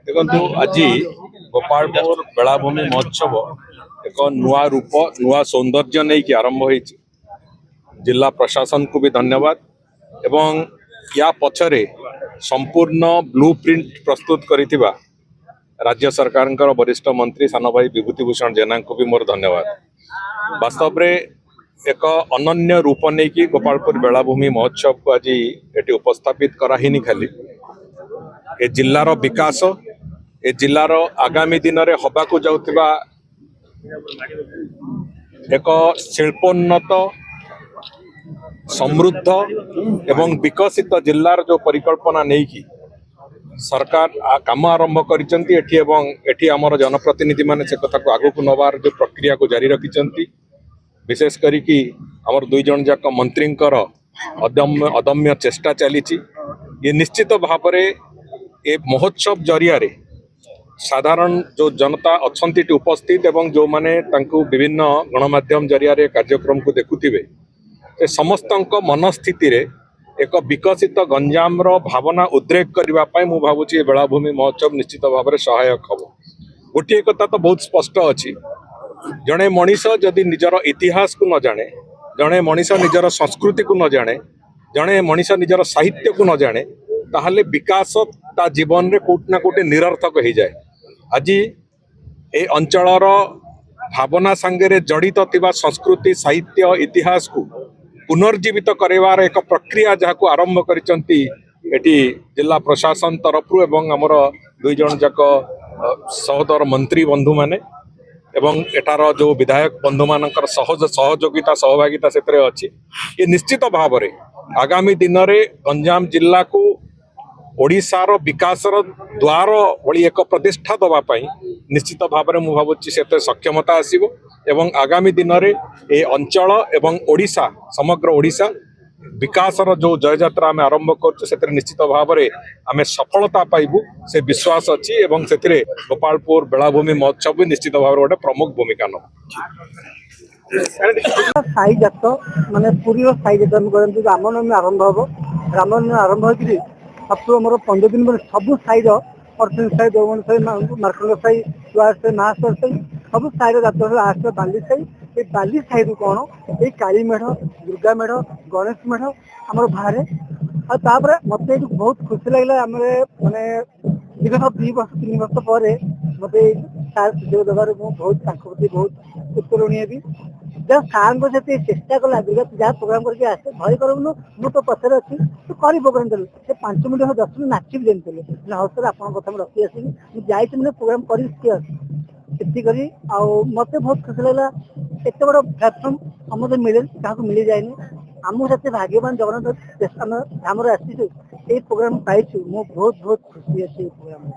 देखु आज गोपालपुर बेलाभूमि महोत्सव एक नुआ रूप नुआ सौंदर्य नहीं कि आरंभ हो जिला प्रशासन को भी धन्यवाद एवं या पछरे संपूर्ण ब्लूप्रिंट प्रस्तुत करिथिबा राज्य सरकार वरिष्ठ मंत्री सान भाई विभूतिभूषण जेना को भी मोर धन्यवाद। वास्तव में एक अनन्य रूप नहीं कि गोपालपुर बेलाभूमि महोत्सव को आज ये उपस्थापित कराही खाली ए जिलार विकास ए जिलार आगामी दिन में हवा को जाउथिबा एक शिल्पोन्नत समृद्ध एवं विकसित जिलार जो परिकल्पना नहीं कि सरकार काम आरंभ करिसेंती एठी एवं एठी हमर जनप्रतिनिधि माने से कथा को आगु को नवार जो प्रक्रिया को जारी रखिसेंती विशेष करी कि हमर दुई जन जाक मंत्रींकर अदम्य चेष्टा चली ये निश्चित भाव ए महोत्सव जरिया रे साधारण जो जनता अच्छी उपस्थित एवं जो माने तांकु विभिन्न गणमाध्यम जरिया रे कार्यक्रम को देखुथिबे से समस्त मनस्थिति रे एक विकसित गंजाम रो भावना उद्रेक करबा पई मु भाबुची बेलाभूमि महोत्सव निश्चित भाव में सहायक हम। गोटे कथा तो बहुत स्पष्ट अच्छी जड़े मनीष जदि निजर इतिहास को न जाने जड़े मनीष निजर संस्कृति को न जाने जड़े मनीष निजर साहित्य को न जाने ताहले विकास ता जीवन रे कोट ना कोटे निरर्थक हो जाए। आज ए अंचलर भावना सांगे जड़ित थिबा संस्कृति साहित्य इतिहास को पुनर्जीवित करवार एक प्रक्रिया जहाँ को आरंभ करिसेंती एटी जिला प्रशासन तरफ एवं हमर दुई जन जाक सहोदर मंत्री बंधु माने एवं एटार जो विधायक बंधु मानकर सहयोगिता सहभागिता से अच्छी ये निश्चित भाव में आगामी दिन में गंजाम जिला को ओडिशार विकासर द्वार भली एक प्रतिष्ठा दवापाई निश्चित भाव में मुझे भावुची से सक्षमता आसीबो एवं आगामी दिन में ये अंचल एवं ओडिशा समग्र ओडिशा विकासर जो जययात्रा आम आरंभ कर निश्चित भाव में आम सफलता पाइबू से विश्वास अच्छी एवं से गोपालपुर बेलाभूमि महोत्सव भी निश्चित भाव गोटे प्रमुख भूमिका न साई जात माने पूरी साई जात रामनवमी आरंभ हम रामनवमी आरंभ हो मोर 15 दिन पर सब साई अर्जुन साई दौमन साई मार्कंड साई साई महास्वर साई सब साई जात आस बाली साई ये बाली साई रु कौन ये काली मेढ़ दुर्गा मेढ़ गणेश मेढ़ आम बाहर आपर मत बहुत खुशी लगे आम मानने विगत 2 वर्ष 3 वर्ष पर मत सुजोग देवार बहुत प्रति बहुत उत्तरणीय भी जब सार को चेष्टा कला विगत जहाँ प्रोग्राम करके आसे भय करूँ मु तो पचर अच्छी तो कर प्रोग्राम चल से 5 मिनट 10 मिनट नाची भी देते हौसला आप कथा रखी आसी मुझे प्रोग्राम करी मत बहुत खुशी लगा एत बड़ प्लाटफर्म आमको मिले क्या मिली जाए आम से भाग्यवान जगन्नाथ आम आसी प्रोग्राम पाई बहुत बहुत खुशी अच्छी प्रोग्राम।